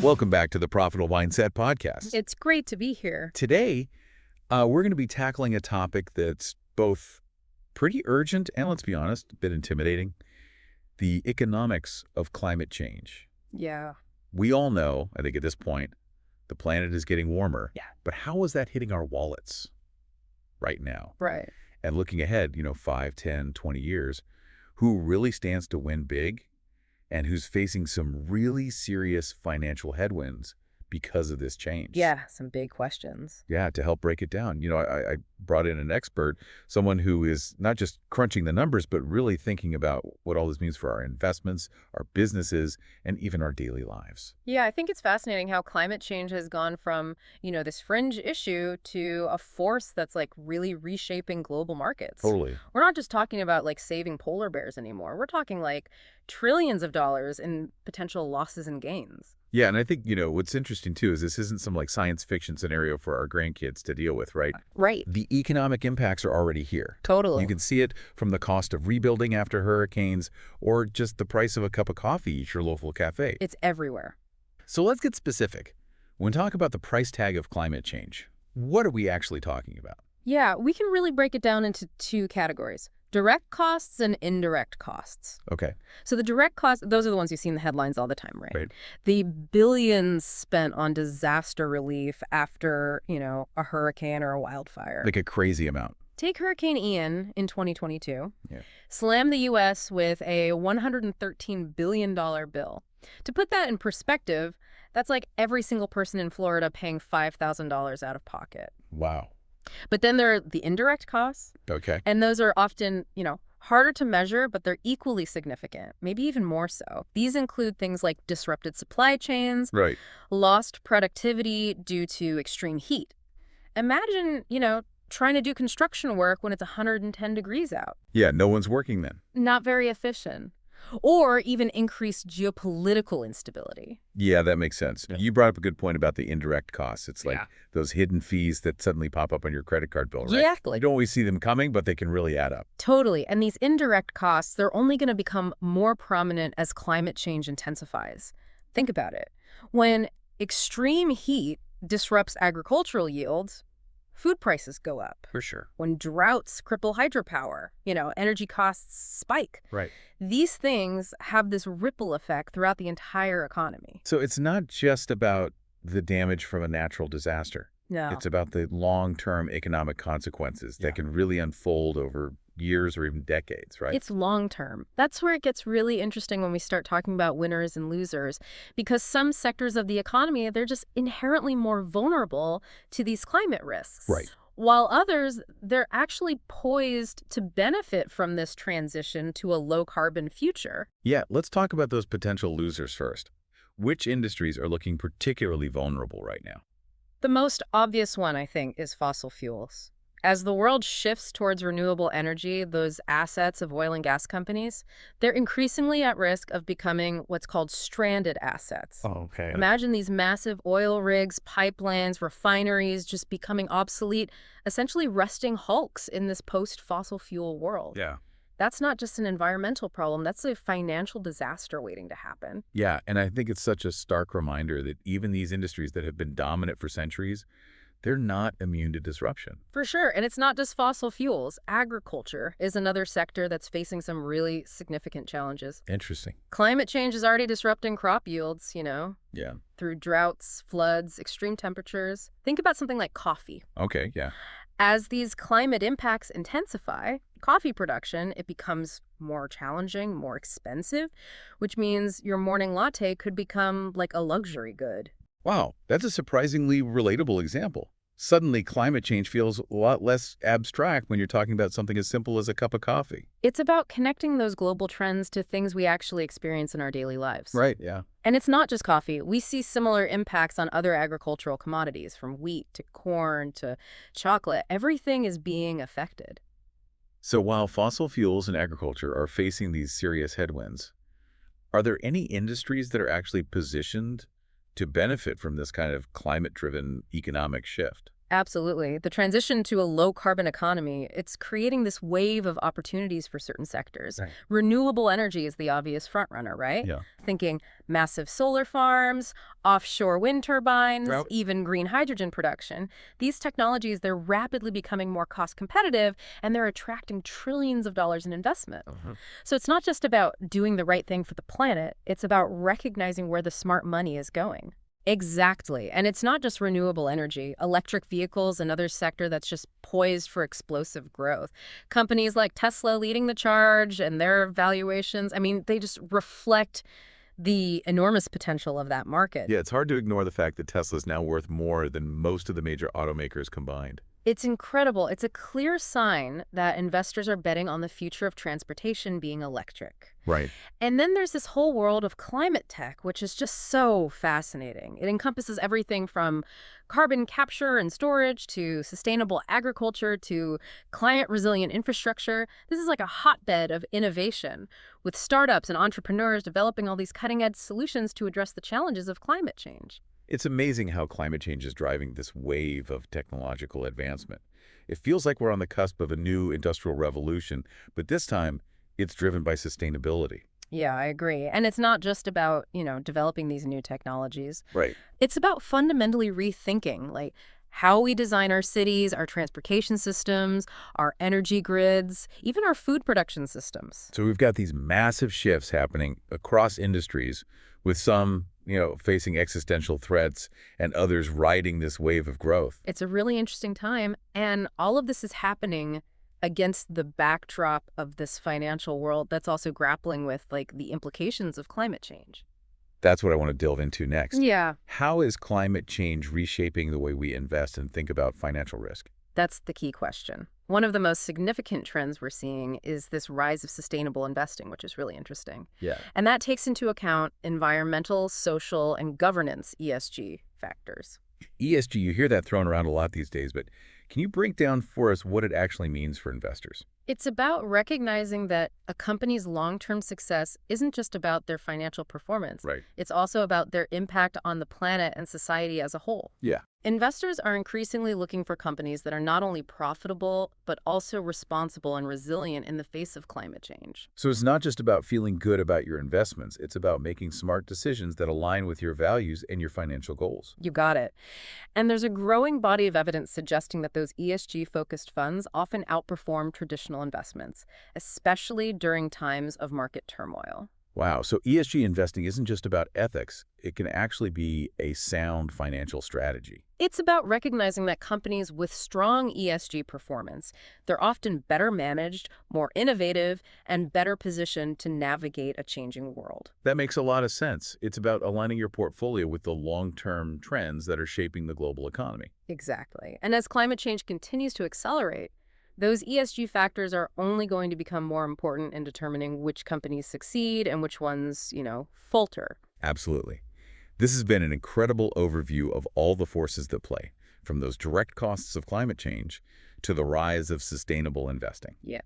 Welcome back to the Profitable Mindset Podcast. It's great to be here. Today, we're going to be tackling a topic that's both pretty urgent and, let's be honest, a bit intimidating. The economics of climate change. Yeah. We all know, I think at this point, the planet is getting warmer. Yeah. But how is that hitting our wallets right now? Right. And looking ahead, 5, 10, 20 years, who really stands to win big and who's facing some really serious financial headwinds because of this change? Yeah, some big questions. Yeah, to help break it down. I brought in an expert, someone who is not just crunching the numbers, but really thinking about what all this means for our investments, our businesses, and even our daily lives. Yeah, I think it's fascinating how climate change has gone from, this fringe issue to a force that's really reshaping global markets. Totally. We're not just talking about saving polar bears anymore. We're talking trillions of dollars in potential losses and gains. Yeah, and I think, what's interesting, too, is this isn't some science fiction scenario for our grandkids to deal with, right? Right. The economic impacts are already here. Totally. You can see it from the cost of rebuilding after hurricanes or just the price of a cup of coffee at your local cafe. It's everywhere. So let's get specific. When we talk about the price tag of climate change, what are we actually talking about? Yeah, we can really break it down into two categories. Direct costs and indirect costs. Okay. So the direct costs, those are the ones you see in the headlines all the time, right? Right. The billions spent on disaster relief after, a hurricane or a wildfire. Like a crazy amount. Take Hurricane Ian in 2022. Yeah. Slam the U.S. with a $113 billion bill. To put that in perspective, that's like every single person in Florida paying $5,000 out of pocket. Wow. But then there are the indirect costs. Okay. And those are often, harder to measure, but they're equally significant, maybe even more so. These include things like disrupted supply chains, Right. lost productivity due to extreme heat. Imagine, trying to do construction work when it's 110 degrees out. Yeah, no one's working then. Not very efficient. Or even increased geopolitical instability. Yeah, that makes sense. Yeah. You brought up a good point about the indirect costs. It's like Yeah. those hidden fees that suddenly pop up on your credit card bill, right? Exactly. You don't always see them coming, but they can really add up. Totally. And these indirect costs, they're only going to become more prominent as climate change intensifies. Think about it. When extreme heat disrupts agricultural yields, food prices go up. For sure. When droughts cripple hydropower, energy costs spike. Right. These things have this ripple effect throughout the entire economy. So it's not just about the damage from a natural disaster. No. It's about the long-term economic consequences that can really unfold over years or even decades, right? It's long term. That's where it gets really interesting when we start talking about winners and losers, because some sectors of the economy, they're just inherently more vulnerable to these climate risks. Right. While others, they're actually poised to benefit from this transition to a low-carbon future. Yeah, let's talk about those potential losers first. Which industries are looking particularly vulnerable right now? The most obvious one, I think, is fossil fuels. As the world shifts towards renewable energy, those assets of oil and gas companies, they're increasingly at risk of becoming what's called stranded assets. Oh, okay. Imagine these massive oil rigs, pipelines, refineries just becoming obsolete, essentially rusting hulks in this post-fossil fuel world. Yeah. That's not just an environmental problem, that's a financial disaster waiting to happen. Yeah, and I think it's such a stark reminder that even these industries that have been dominant for centuries, they're not immune to disruption. For sure, and it's not just fossil fuels. Agriculture is another sector that's facing some really significant challenges. Interesting. Climate change is already disrupting crop yields, Yeah. through droughts, floods, extreme temperatures. Think about something like coffee. Okay, yeah. As these climate impacts intensify, coffee production, it becomes more challenging, more expensive, which means your morning latte could become like a luxury good. Wow, that's a surprisingly relatable example. Suddenly, climate change feels a lot less abstract when you're talking about something as simple as a cup of coffee. It's about connecting those global trends to things we actually experience in our daily lives. Right, yeah. And it's not just coffee. We see similar impacts on other agricultural commodities, from wheat to corn to chocolate. Everything is being affected. So while fossil fuels and agriculture are facing these serious headwinds, are there any industries that are actually positioned to benefit from this kind of climate-driven economic shift? Absolutely. The transition to a low-carbon economy, it's creating this wave of opportunities for certain sectors. Right. Renewable energy is the obvious frontrunner, right? Yeah. Thinking massive solar farms, offshore wind turbines, Well, even green hydrogen production. These technologies, they're rapidly becoming more cost competitive, and they're attracting trillions of dollars in investment. So it's not just about doing the right thing for the planet, it's about recognizing where the smart money is going. Exactly. And it's not just renewable energy. Electric vehicles, another sector that's just poised for explosive growth. Companies like Tesla leading the charge and their valuations, I mean, they just reflect the enormous potential of that market. yeah, it's hard to ignore the fact that Tesla's now worth more than most of the major automakers combined. It's incredible. It's a clear sign that investors are betting on the future of transportation being electric. Right. And then there's this whole world of climate tech, which is just so fascinating. It encompasses everything from carbon capture and storage to sustainable agriculture to climate-resilient infrastructure. This is like a hotbed of innovation, with startups and entrepreneurs developing all these cutting-edge solutions to address the challenges of climate change. It's amazing how climate change is driving this wave of technological advancement. It feels like we're on the cusp of a new industrial revolution, but this time it's driven by sustainability. Yeah, I agree. And it's not just about, developing these new technologies. Right. It's about fundamentally rethinking, like, how we design our cities, our transportation systems, our energy grids, even our food production systems. So we've got these massive shifts happening across industries, with some, facing existential threats and others riding this wave of growth. It's a really interesting time, and all of this is happening against the backdrop of this financial world that's also grappling with, like, the implications of climate change. That's what I want to delve into next. Yeah. How is climate change reshaping the way we invest and think about financial risk? That's the key question. One of the most significant trends we're seeing is this rise of sustainable investing, which is really interesting. Yeah. And that takes into account environmental, social, and governance ESG factors. ESG, you hear that thrown around a lot these days, but can you break down for us what it actually means for investors? It's about recognizing that a company's long-term success isn't just about their financial performance. Right. It's also about their impact on the planet and society as a whole. Yeah. Investors are increasingly looking for companies that are not only profitable, but also responsible and resilient in the face of climate change. So it's not just about feeling good about your investments. It's about making smart decisions that align with your values and your financial goals. You got it. And there's a growing body of evidence suggesting that those ESG-focused funds often outperform traditional investments, especially during times of market turmoil. Wow. So ESG investing isn't just about ethics. It can actually be a sound financial strategy. It's about recognizing that companies with strong ESG performance, they're often better managed, more innovative, and better positioned to navigate a changing world. That makes a lot of sense. It's about aligning your portfolio with the long-term trends that are shaping the global economy. Exactly. And as climate change continues to accelerate, those ESG factors are only going to become more important in determining which companies succeed and which ones, falter. Absolutely. This has been an incredible overview of all the forces that play, from those direct costs of climate change to the rise of sustainable investing. Yeah.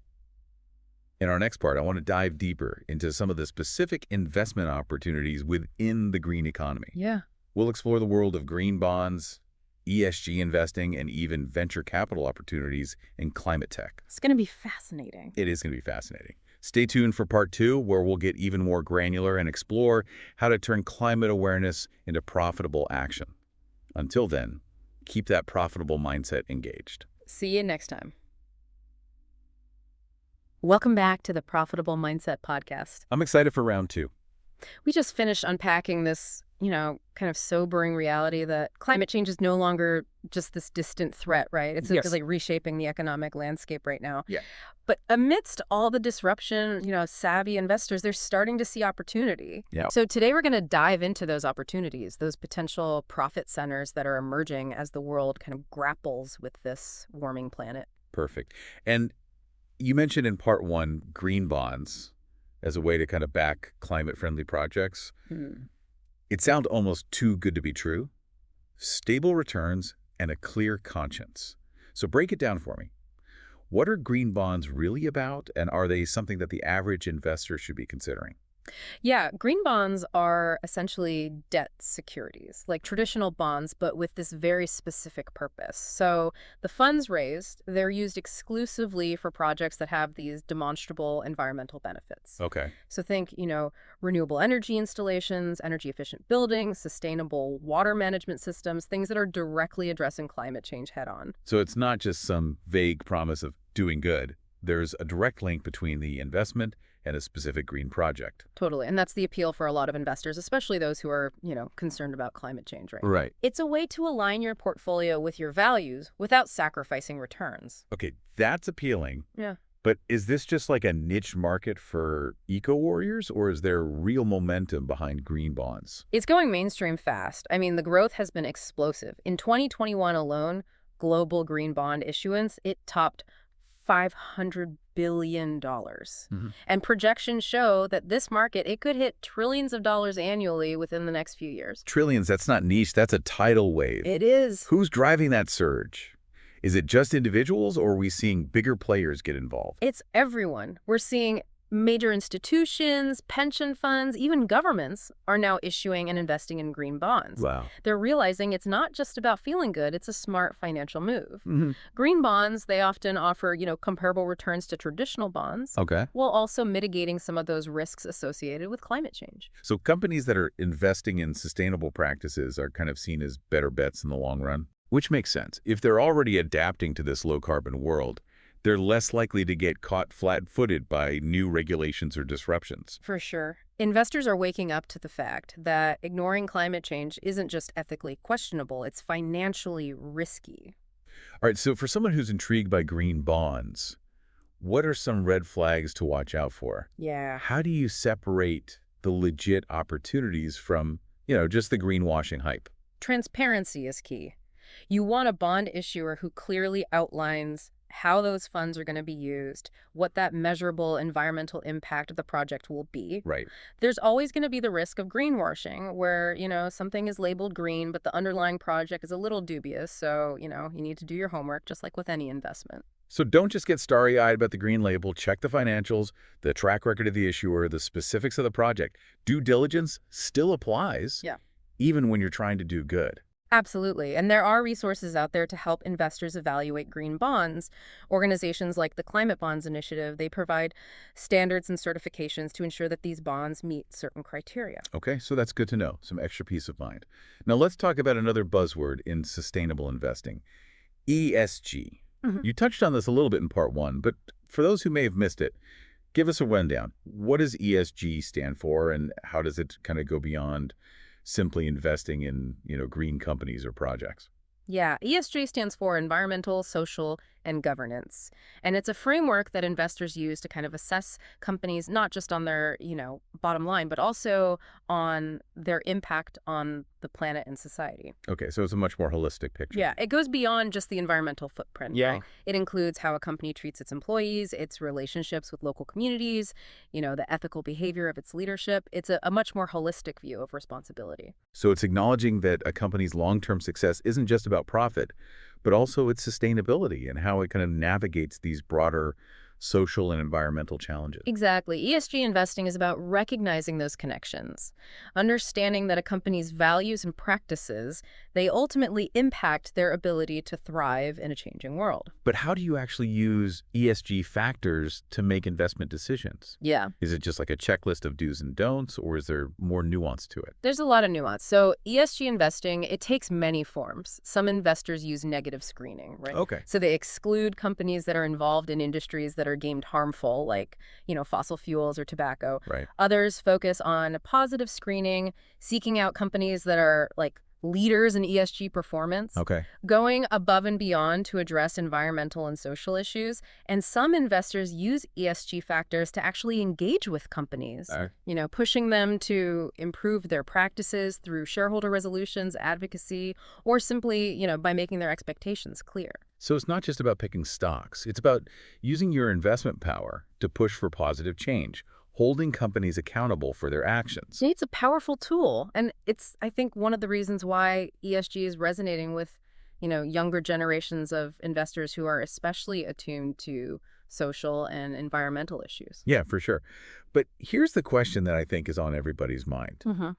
In our next part, I want to dive deeper into some of the specific investment opportunities within the green economy. Yeah. We'll explore the world of green bonds, ESG investing, and even venture capital opportunities in climate tech. It's going to be fascinating. It is going to be fascinating. Stay tuned for part 2, where we'll get even more granular and explore how to turn climate awareness into profitable action. Until then, keep that profitable mindset engaged. See you next time. Welcome back to the Profitable Mindset Podcast. I'm excited for round 2. We just finished unpacking this, kind of sobering reality that climate change is no longer just this distant threat, right? It's Yes. really reshaping the economic landscape right now. Yeah. But amidst all the disruption, savvy investors, they're starting to see opportunity. Yeah. So today we're going to dive into those opportunities, those potential profit centers that are emerging as the world kind of grapples with this warming planet. Perfect. And you mentioned in part 1 green bonds as a way to kind of back climate-friendly projects. It sounds almost too good to be true. Stable returns and a clear conscience. So break it down for me. What are green bonds really about, and are they something that the average investor should be considering? Yeah, green bonds are essentially debt securities, like traditional bonds, but with this very specific purpose. So the funds raised, they're used exclusively for projects that have these demonstrable environmental benefits. Okay. So think, renewable energy installations, energy efficient buildings, sustainable water management systems, things that are directly addressing climate change head on. So it's not just some vague promise of doing good. There's a direct link between the investment and a specific green project. Totally. And that's the appeal for a lot of investors, especially those who are, concerned about climate change right now. Right. It's a way to align your portfolio with your values without sacrificing returns. Okay, that's appealing. Yeah. But is this just like a niche market for eco-warriors, or is there real momentum behind green bonds? It's going mainstream fast. I mean, the growth has been explosive. In 2021 alone, global green bond issuance, it topped $500 billion. And projections show that this market, it could hit trillions of dollars annually within the next few years. Trillions, that's not niche, that's a tidal wave. It is. Who's driving that surge? Is it just individuals, or are we seeing bigger players get involved? It's everyone. We're seeing major institutions, pension funds, even governments are now issuing and investing in green bonds. Wow. They're realizing it's not just about feeling good, it's a smart financial move. Mm-hmm. Green bonds, they often offer, comparable returns to traditional bonds, Okay. while also mitigating some of those risks associated with climate change. So companies that are investing in sustainable practices are kind of seen as better bets in the long run, which makes sense. If they're already adapting to this low-carbon world, they're less likely to get caught flat-footed by new regulations or disruptions. For sure. Investors are waking up to the fact that ignoring climate change isn't just ethically questionable, it's financially risky. All right, so for someone who's intrigued by green bonds, what are some red flags to watch out for? Yeah. How do you separate the legit opportunities from, just the greenwashing hype? Transparency is key. You want a bond issuer who clearly outlines how those funds are going to be used, what that measurable environmental impact of the project will be. Right. There's always going to be the risk of greenwashing where, something is labeled green, but the underlying project is a little dubious. So, you need to do your homework just like with any investment. So don't just get starry-eyed about the green label. Check the financials, the track record of the issuer, the specifics of the project. Due diligence still applies, Yeah. even when you're trying to do good. Absolutely. And there are resources out there to help investors evaluate green bonds. Organizations like the Climate Bonds Initiative, they provide standards and certifications to ensure that these bonds meet certain criteria. Okay, so that's good to know. Some extra peace of mind. Now let's talk about another buzzword in sustainable investing, ESG. You touched on this a little bit in part one, but for those who may have missed it, give us a rundown. What does ESG stand for, and how does it kind of go beyond simply investing in, green companies or projects? Yeah, ESG stands for environmental, social, and governance. And it's a framework that investors use to kind of assess companies not just on their, bottom line, but also on their impact on the planet and society. Okay, so it's a much more holistic picture. Yeah, it goes beyond just the environmental footprint. Yeah. Right? It includes how a company treats its employees, its relationships with local communities, the ethical behavior of its leadership. It's a much more holistic view of responsibility. So it's acknowledging that a company's long-term success isn't just about profit, but also its sustainability and how it kind of navigates these broader social and environmental challenges. Exactly. ESG investing is about recognizing those connections, understanding that a company's values and practices, they ultimately impact their ability to thrive in a changing world. But how do you actually use ESG factors to make investment decisions? Yeah. Is it just like a checklist of do's and don'ts, or is there more nuance to it? There's a lot of nuance. So ESG investing, it takes many forms. Some investors use negative screening, right? Okay. So they exclude companies that are involved in industries that are deemed harmful, like, fossil fuels or tobacco. Right. Others focus on positive screening, seeking out companies that are like leaders in ESG performance, Okay. going above and beyond to address environmental and social issues. And some investors use ESG factors to actually engage with companies, pushing them to improve their practices through shareholder resolutions, advocacy, or simply, by making their expectations clear. So it's not just about picking stocks. It's about using your investment power to push for positive change, holding companies accountable for their actions. It's a powerful tool. And it's, I think, one of the reasons why ESG is resonating with, younger generations of investors who are especially attuned to social, and environmental issues. Yeah, for sure. But here's the question that I think is on everybody's mind. Hmm.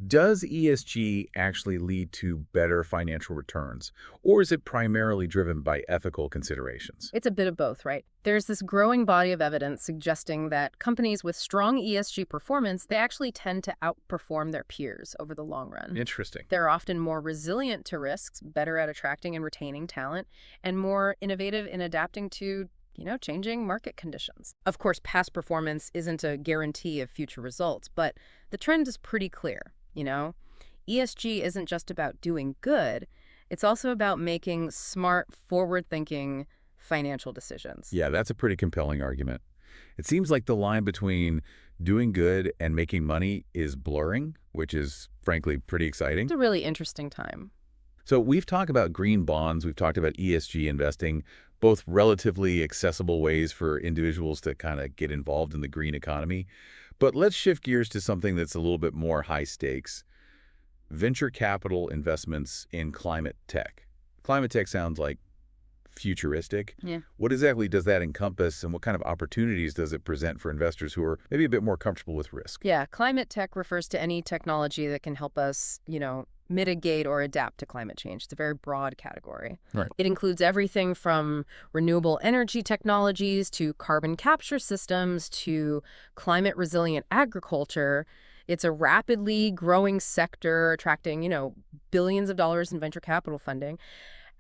Does ESG actually lead to better financial returns, or is it primarily driven by ethical considerations? It's a bit of both, right? There's this growing body of evidence suggesting that companies with strong ESG performance, they actually tend to outperform their peers over the long run. Interesting. They're often more resilient to risks, better at attracting and retaining talent, and more innovative in adapting to changing market conditions. Of course, past performance isn't a guarantee of future results, but the trend is pretty clear. ESG isn't just about doing good, it's also about making smart, forward-thinking financial decisions. Yeah, that's a pretty compelling argument. It seems like the line between doing good and making money is blurring, which is frankly pretty exciting. It's a really interesting time. So we've talked about green bonds, we've talked about ESG investing, both relatively accessible ways for individuals to kind of get involved in the green economy. But let's shift gears to something that's a little bit more high stakes: venture capital investments in climate tech. Climate tech sounds like futuristic. Yeah. What exactly does that encompass, and what kind of opportunities does it present for investors who are maybe a bit more comfortable with risk? Yeah, climate tech refers to any technology that can help us, mitigate or adapt to climate change. It's a very broad category. Right. It includes everything from renewable energy technologies to carbon capture systems to climate resilient agriculture. It's a rapidly growing sector attracting, billions of dollars in venture capital funding.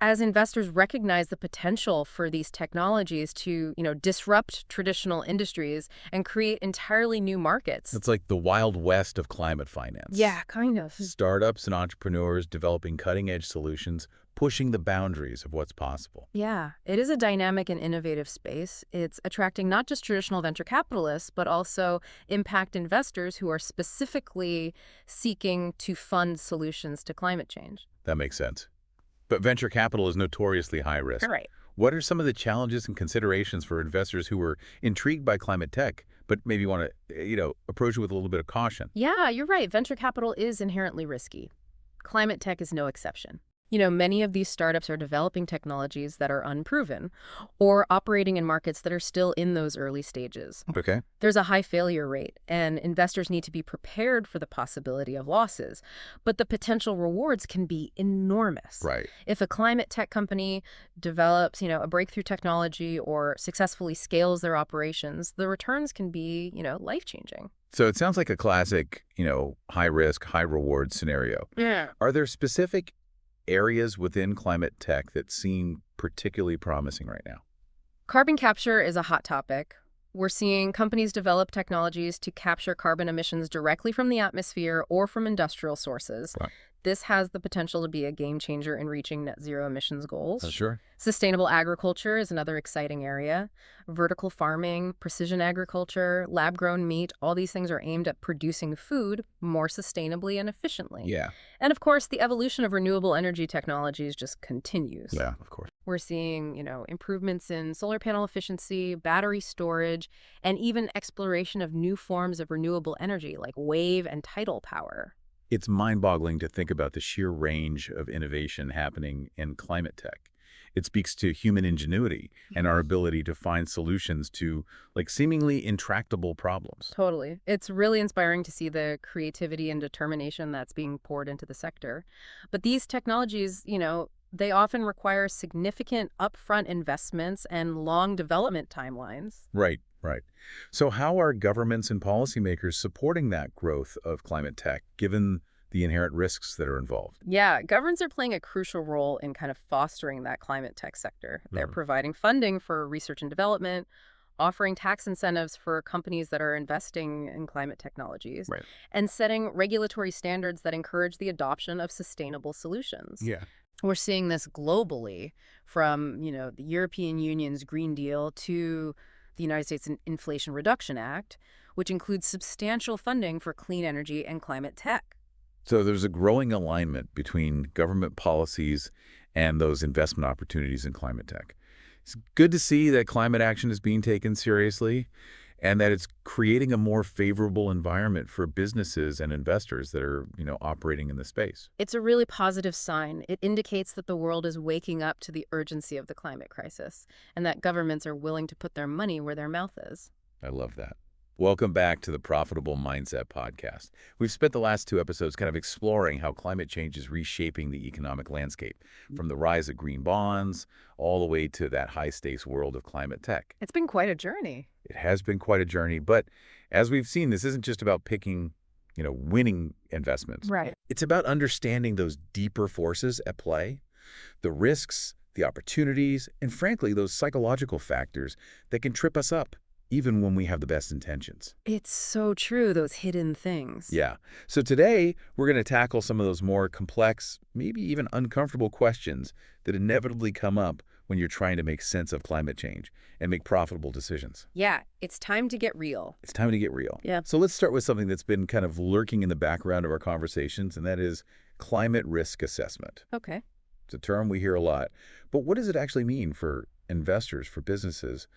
As investors recognize the potential for these technologies to, disrupt traditional industries and create entirely new markets. It's like the Wild West of climate finance. Yeah, kind of. Startups and entrepreneurs developing cutting-edge solutions, pushing the boundaries of what's possible. Yeah, it is a dynamic and innovative space. It's attracting not just traditional venture capitalists, but also impact investors who are specifically seeking to fund solutions to climate change. That makes sense. But venture capital is notoriously high risk. Right. What are some of the challenges and considerations for investors who are intrigued by climate tech, but maybe want to, approach it with a little bit of caution? Yeah, you're right. Venture capital is inherently risky. Climate tech is no exception. Many of these startups are developing technologies that are unproven or operating in markets that are still in those early stages. Okay. There's a high failure rate, and investors need to be prepared for the possibility of losses. But the potential rewards can be enormous. Right. If a climate tech company develops, a breakthrough technology or successfully scales their operations, the returns can be, life-changing. So it sounds like a classic, high risk, high reward scenario. Yeah. Are there specific areas within climate tech that seem particularly promising right now? Carbon capture is a hot topic. We're seeing companies develop technologies to capture carbon emissions directly from the atmosphere or from industrial sources. Right. This has the potential to be a game changer in reaching net zero emissions goals. Sure. Sustainable agriculture is another exciting area. Vertical farming, precision agriculture, lab-grown meat, all these things are aimed at producing food more sustainably and efficiently. Yeah. And of course, the evolution of renewable energy technologies just continues. Yeah, of course. We're seeing, improvements in solar panel efficiency, battery storage, and even exploration of new forms of renewable energy like wave and tidal power. It's mind-boggling to think about the sheer range of innovation happening in climate tech. It speaks to human ingenuity and our ability to find solutions to seemingly intractable problems. Totally. It's really inspiring to see the creativity and determination that's being poured into the sector. But these technologies, they often require significant upfront investments and long development timelines. Right, right. So how are governments and policymakers supporting that growth of climate tech, given the inherent risks that are involved? Yeah, governments are playing a crucial role in kind of fostering that climate tech sector. They're providing funding for research and development, offering tax incentives for companies that are investing in climate technologies, Right. and setting regulatory standards that encourage the adoption of sustainable solutions. Yeah. We're seeing this globally from, the European Union's Green Deal to the United States Inflation Reduction Act, which includes substantial funding for clean energy and climate tech. So there's a growing alignment between government policies and those investment opportunities in climate tech. It's good to see that climate action is being taken seriously. and that it's creating a more favorable environment for businesses and investors that are, operating in the space. It's a really positive sign. It indicates that the world is waking up to the urgency of the climate crisis and that governments are willing to put their money where their mouth is. I love that. Welcome back to the Profitable Mindset Podcast. We've spent the last 2 episodes kind of exploring how climate change is reshaping the economic landscape, from the rise of green bonds all the way to that high-stakes world of climate tech. It's been quite a journey. It has been quite a journey, but as we've seen, this isn't just about picking, winning investments. Right. It's about understanding those deeper forces at play, the risks, the opportunities, and frankly, those psychological factors that can trip us up, even when we have the best intentions. It's so true, those hidden things. Yeah. So today, we're going to tackle some of those more complex, maybe even uncomfortable questions that inevitably come up when you're trying to make sense of climate change and make profitable decisions. Yeah, it's time to get real. It's time to get real. Yeah. So let's start with something that's been kind of lurking in the background of our conversations, and that is climate risk assessment. Okay. It's a term we hear a lot. But what does it actually mean for investors, for businesses,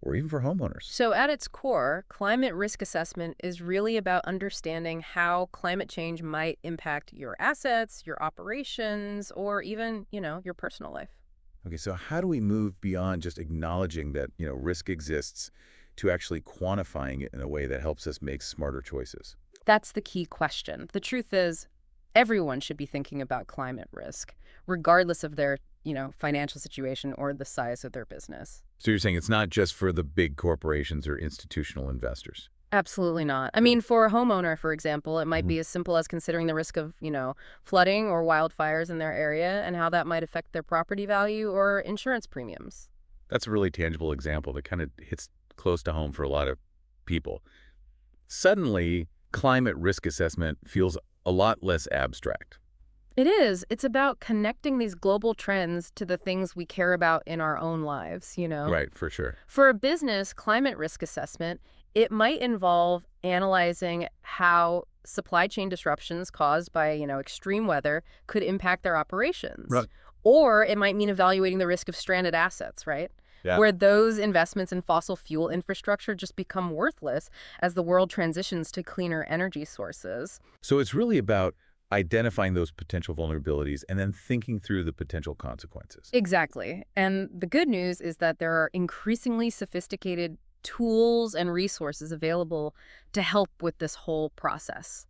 or even for homeowners? So at its core, climate risk assessment is really about understanding how climate change might impact your assets, your operations, or even, your personal life. Okay, so how do we move beyond just acknowledging that, risk exists to actually quantifying it in a way that helps us make smarter choices? That's the key question. The truth is, everyone should be thinking about climate risk, regardless of their, financial situation or the size of their business. So you're saying it's not just for the big corporations or institutional investors? Absolutely not. I mean, for a homeowner, for example, it might be as simple as considering the risk of, flooding or wildfires in their area and how that might affect their property value or insurance premiums. That's a really tangible example that kind of hits close to home for a lot of people. Suddenly, climate risk assessment feels a lot less abstract. It is. It's about connecting these global trends to the things we care about in our own lives, Right, for sure. For a business, climate risk assessment, it might involve analyzing how supply chain disruptions caused by, extreme weather could impact their operations. Right. Or it might mean evaluating the risk of stranded assets, right? Yeah. Where those investments in fossil fuel infrastructure just become worthless as the world transitions to cleaner energy sources. So it's really about identifying those potential vulnerabilities and then thinking through the potential consequences. Exactly. And the good news is that there are increasingly sophisticated tools and resources available to help with this whole process.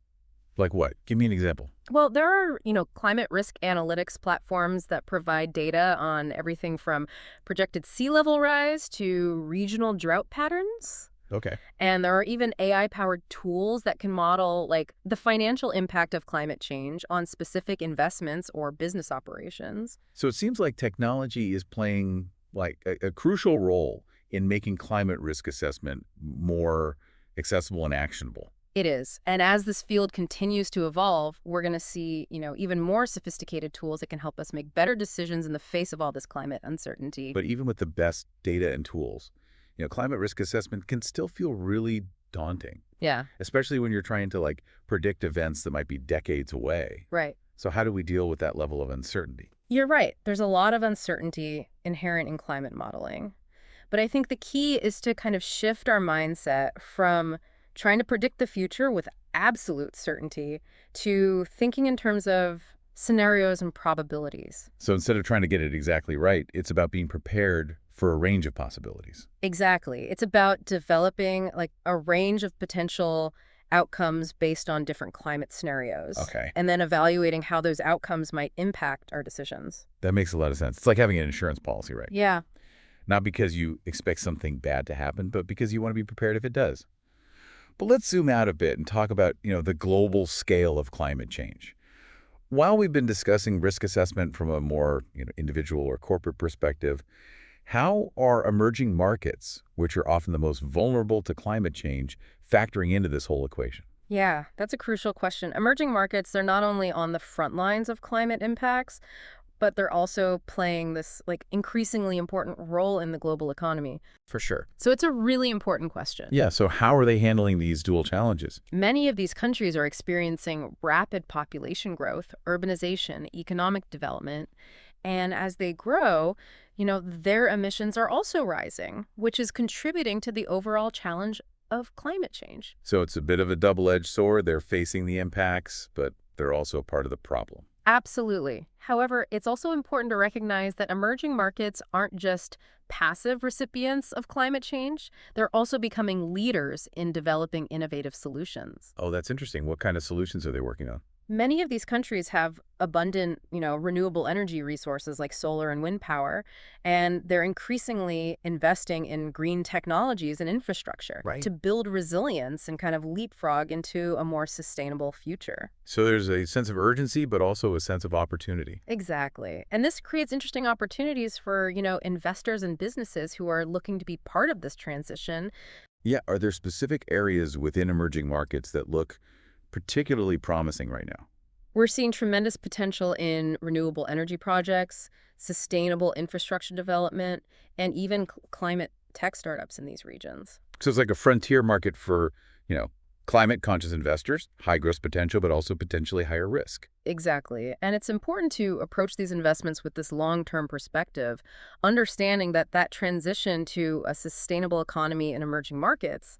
Like what? Give me an example. Well, there are, climate risk analytics platforms that provide data on everything from projected sea level rise to regional drought patterns. Okay. And there are even AI-powered tools that can model, the financial impact of climate change on specific investments or business operations. So it seems like technology is playing a crucial role in making climate risk assessment more accessible and actionable. It is. And as this field continues to evolve, we're going to see, even more sophisticated tools that can help us make better decisions in the face of all this climate uncertainty. But even with the best data and tools, climate risk assessment can still feel really daunting. Yeah. Especially when you're trying to predict events that might be decades away. Right. So how do we deal with that level of uncertainty? You're right. There's a lot of uncertainty inherent in climate modeling. But I think the key is to kind of shift our mindset from trying to predict the future with absolute certainty to thinking in terms of scenarios and probabilities. So instead of trying to get it exactly right, it's about being prepared for a range of possibilities. Exactly. It's about developing a range of potential outcomes based on different climate scenarios. Okay. And then evaluating how those outcomes might impact our decisions. That makes a lot of sense. It's like having an insurance policy, right? Yeah. Not because you expect something bad to happen, but because you want to be prepared if it does. But let's zoom out a bit and talk about, the global scale of climate change. While we've been discussing risk assessment from a more, individual or corporate perspective, how are emerging markets, which are often the most vulnerable to climate change, factoring into this whole equation? Yeah, that's a crucial question. Emerging markets, they're not only on the front lines of climate impacts, but they're also playing this increasingly important role in the global economy. For sure. So it's a really important question. Yeah, so how are they handling these dual challenges? Many of these countries are experiencing rapid population growth, urbanization, economic development, and as they grow, their emissions are also rising, which is contributing to the overall challenge of climate change. So it's a bit of a double-edged sword. They're facing the impacts, but they're also a part of the problem. Absolutely. However, it's also important to recognize that emerging markets aren't just passive recipients of climate change. They're also becoming leaders in developing innovative solutions. Oh, that's interesting. What kind of solutions are they working on? Many of these countries have abundant, renewable energy resources like solar and wind power, and they're increasingly investing in green technologies and infrastructure Right. to build resilience and kind of leapfrog into a more sustainable future. So there's a sense of urgency, but also a sense of opportunity. Exactly. And this creates interesting opportunities for, investors and businesses who are looking to be part of this transition. Yeah, are there specific areas within emerging markets that look particularly promising right now? We're seeing tremendous potential in renewable energy projects, sustainable infrastructure development, and even climate tech startups in these regions. So it's like a frontier market for, you know, climate-conscious investors, high growth potential, but also potentially higher risk. Exactly. And it's important to approach these investments with this long-term perspective, understanding that that transition to a sustainable economy in emerging markets,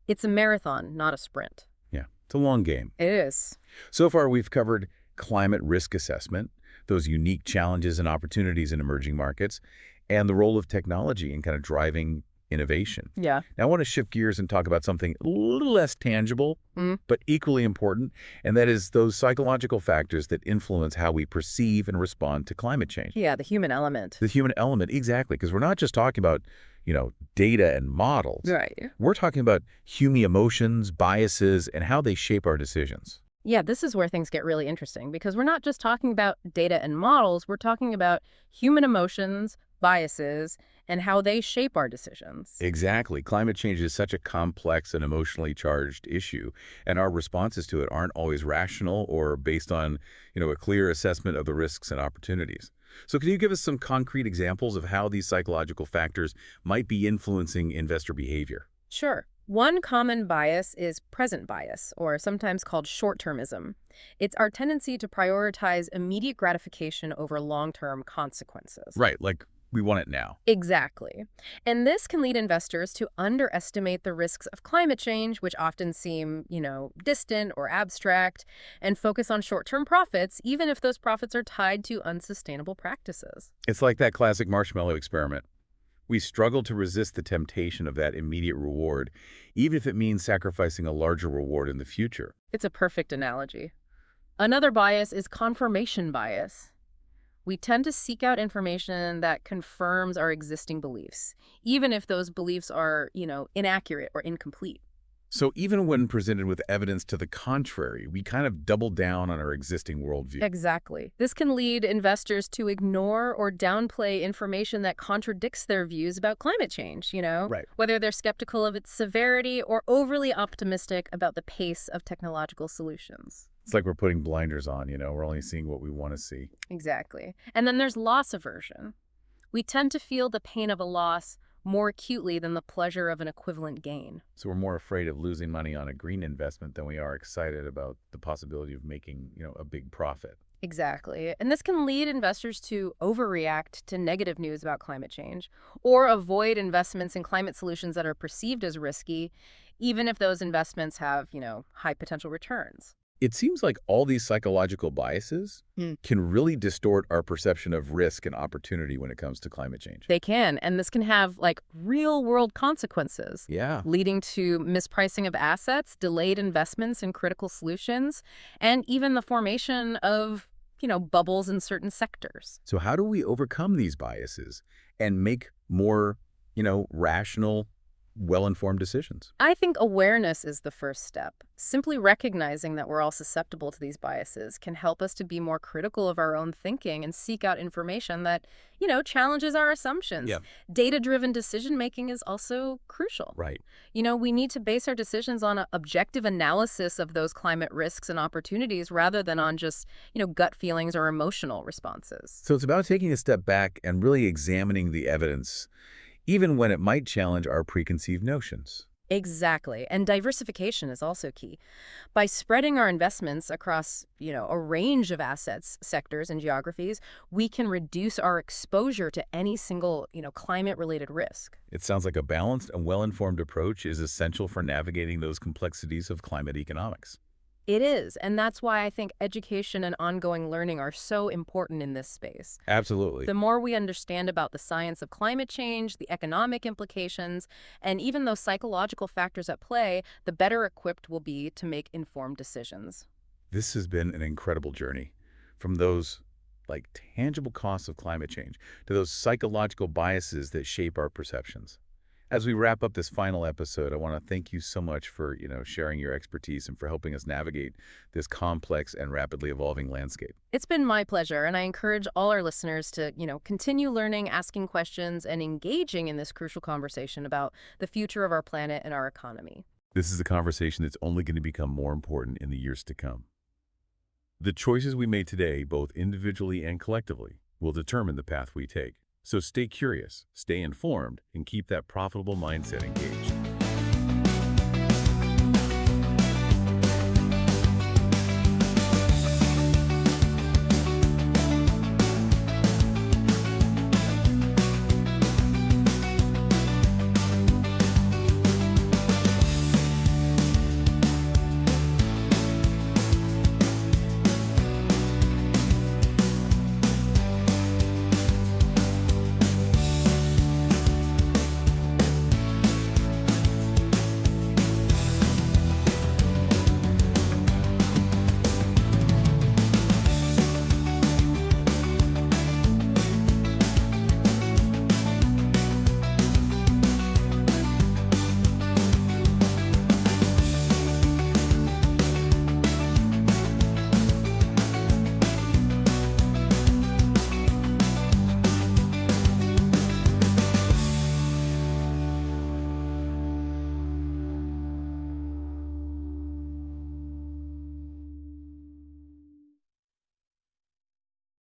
it's a marathon, not a sprint. Yeah, it's a long game. It is. So far, we've covered climate risk assessment, those unique challenges and opportunities in emerging markets, and the role of technology in kind of driving innovation. Yeah. Now, I want to shift gears and talk about something a little less tangible, but equally important, and that is those psychological factors that influence how we perceive and respond to climate change. Yeah, the human element. The human element, exactly, because we're not just talking about, data and models. Right. We're talking about human emotions, biases, and how they shape our decisions. Yeah, this is where things get really interesting because we're not just talking about data and models, we're talking about human emotions, biases, and how they shape our decisions. Exactly. Climate change is such a complex and emotionally charged issue, and our responses to it aren't always rational or based on, a clear assessment of the risks and opportunities. So can you give us some concrete examples of how these psychological factors might be influencing investor behavior? Sure. One common bias is present bias, or sometimes called short-termism. It's our tendency to prioritize immediate gratification over long-term consequences. Right, like we want it now. Exactly. And this can lead investors to underestimate the risks of climate change, which often seem, distant or abstract, and focus on short-term profits, even if those profits are tied to unsustainable practices. It's like that classic marshmallow experiment. We struggle to resist the temptation of that immediate reward, even if it means sacrificing a larger reward in the future. It's a perfect analogy. Another bias is confirmation bias. We tend to seek out information that confirms our existing beliefs, even if those beliefs are, inaccurate or incomplete. So even when presented with evidence to the contrary, we kind of double down on our existing worldview. Exactly. This can lead investors to ignore or downplay information that contradicts their views about climate change, Right. whether they're skeptical of its severity or overly optimistic about the pace of technological solutions. It's like we're putting blinders on, we're only seeing what we want to see. Exactly. And then there's loss aversion. We tend to feel the pain of a loss more acutely than the pleasure of an equivalent gain. So we're more afraid of losing money on a green investment than we are excited about the possibility of making, a big profit. Exactly. And this can lead investors to overreact to negative news about climate change or avoid investments in climate solutions that are perceived as risky, even if those investments have, high potential returns. It seems like all these psychological biases can really distort our perception of risk and opportunity when it comes to climate change. They can, and this can have real world consequences. Yeah. Leading to mispricing of assets, delayed investments in critical solutions, and even the formation of, bubbles in certain sectors. So how do we overcome these biases and make more, rational, well-informed decisions? I think awareness is the first step. Simply recognizing that we're all susceptible to these biases can help us to be more critical of our own thinking and seek out information that, challenges our assumptions. Yeah. Data-driven decision-making is also crucial. Right. We need to base our decisions on an objective analysis of those climate risks and opportunities rather than on just, gut feelings or emotional responses. So it's about taking a step back and really examining the evidence, even when it might challenge our preconceived notions. Exactly. And diversification is also key. By spreading our investments across, a range of assets, sectors, and geographies, we can reduce our exposure to any single, climate-related risk. It sounds like a balanced and well-informed approach is essential for navigating those complexities of climate economics. It is, and that's why I think education and ongoing learning are so important in this space. Absolutely. The more we understand about the science of climate change, the economic implications, and even those psychological factors at play, the better equipped we'll be to make informed decisions. This has been an incredible journey from those tangible costs of climate change to those psychological biases that shape our perceptions. As we wrap up this final episode, I want to thank you so much for, sharing your expertise and for helping us navigate this complex and rapidly evolving landscape. It's been my pleasure, and I encourage all our listeners to, continue learning, asking questions, and engaging in this crucial conversation about the future of our planet and our economy. This is a conversation that's only going to become more important in the years to come. The choices we made today, both individually and collectively, will determine the path we take. So stay curious, stay informed, and keep that profitable mindset engaged.